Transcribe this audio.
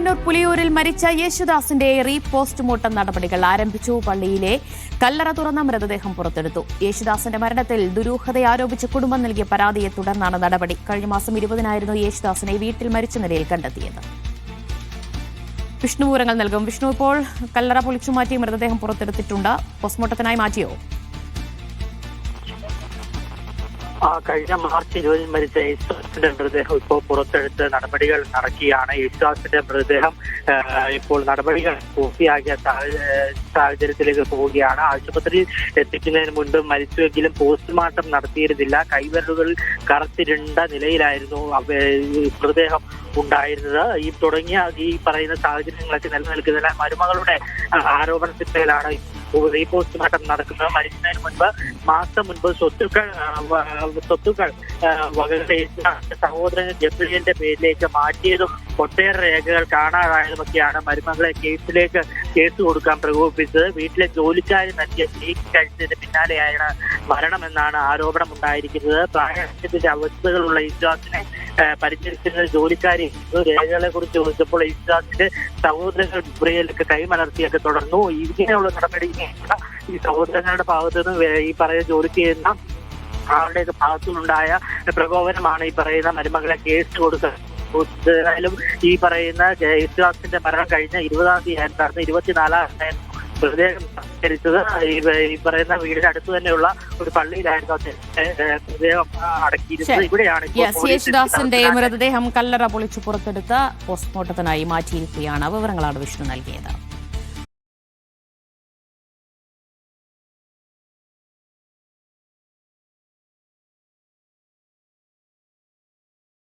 ഏറ്റുമാനൂർ പുലിയൂരിൽ മരിച്ച യേശുദാസിന്റെ പോസ്റ്റ്മോർട്ടം നടപടികൾ ആരംഭിച്ചു. പള്ളിയിലെ കല്ലറ തുറന്ന മൃതദേഹം പുറത്തെടുത്തു. യേശുദാസിന്റെ മരണത്തിൽ ദുരൂഹത ആരോപിച്ച് കുടുംബം നൽകിയ പരാതിയെ തുടർന്നാണ് നടപടി. കഴിഞ്ഞ മാസം 20-നായിരുന്നു യേശുദാസിനെ വീട്ടിൽ മരിച്ച നിലയിൽ കണ്ടെത്തിയത്. വിഷ്ണു വിവരങ്ങൾ നൽകും. വിഷ്ണു, ഇപ്പോൾ കല്ലറ പൊളിച്ചുമാറ്റി മൃതദേഹം പുറത്തെടുത്തിട്ടുണ്ട്. പോസ്റ്റ്മോർട്ടത്തിനായി മാറ്റിയോ? കഴിഞ്ഞ മാർച്ച് 20 മരിച്ച യേശുദാസിന്റെ മൃതദേഹം ഇപ്പോൾ പുറത്തെടുത്ത് നടപടികൾ നടക്കുകയാണ്. യേശുദാസിന്റെ മൃതദേഹം ഇപ്പോൾ നടപടികൾ പൂർത്തിയാക്കിയ സാഹചര്യത്തിലേക്ക് പോവുകയാണ്. ആശുപത്രിയിൽ എത്തിക്കുന്നതിന് മുൻപ് മരിച്ചുവെങ്കിലും പോസ്റ്റ്മോർട്ടം നടത്തിയിരുന്നില്ല. കൈവിരലുകൾ കറുത്തിരുണ്ട നിലയിലായിരുന്നു മൃതദേഹം ഉണ്ടായിരുന്നത്. ഈ പറയുന്ന സാഹചര്യങ്ങളൊക്കെ നിലനിൽക്കുന്നതിനാൽ മരുമകളുടെ ആരോപണത്തിന്മേലാണ് പോസ്റ്റ്മോർട്ടം നടക്കുന്നത്. മരിക്കുന്നതിന് മുൻപ് മാസം മുൻപ് സ്വത്തുക്കൾ വകകളുടെ സഹോദരൻ ജബ്രിയലിന്റെ പേരിലേക്ക് മാറ്റിയതും ഒട്ടേറെ രേഖകൾ കാണാതായതുമൊക്കെയാണ് മരുമകളെ കേസ് കൊടുക്കാൻ പ്രകോപിപ്പിച്ചത്. വീട്ടിലെ ജോലിക്കാരി നൽകിയ സ്റ്റേക്ക് കഴിച്ചതിന് പിന്നാലെയാണ് മരണമെന്നാണ് ആരോപണം ഉണ്ടായിരിക്കുന്നത്. പ്രായത്തിന്റെ അവസ്ഥകളുള്ള യേശുദാസിനെ പരിചരിച്ചിരുന്ന ജോലിക്കാരി രേഖകളെ കുറിച്ച് ചോദിച്ചപ്പോൾ യേശുദാസിന്റെ സഹോദരങ്ങൾ ജബ്രിയലൊക്കെ കൈമലർത്തിയൊക്കെ തുടർന്നു. ഇങ്ങനെയുള്ള നടപടി ഈ സഹോദരങ്ങളുടെ ഭാഗത്തു നിന്ന് ഈ പറയുന്ന ജോലിക്ക് ചെയ്യുന്ന ആളുടെ ഭാഗത്തുനിന്നുണ്ടായ പ്രകോപനമാണ് ഈ പറയുന്ന മരുമകളെ കേസ് കൊടുക്കുന്നത്. ഏതായാലും ഈ പറയുന്ന യേശുദാസിന്റെ മരണം കഴിഞ്ഞ 20-ാം തീയതിയായിരുന്നു. 24-ാം മൃതദേഹം സംസ്കരിച്ചത് ഈ പറയുന്ന വീടിന് അടുത്ത് തന്നെയുള്ള ഒരു പള്ളിയിലായിരുന്നു മൃതദേഹം അടക്കിയിരുന്നത്. ഇവിടെയാണ് യേശുദാസിന്റെ മൃതദേഹം കല്ലറ പൊളിച്ചു പുറത്തെടുത്ത് പോസ്റ്റ്മോർട്ടത്തിനായി മാറ്റിയിരിക്കുകയാണ്. വിവരങ്ങളാണ് വിഷ്ണു നൽകിയത്.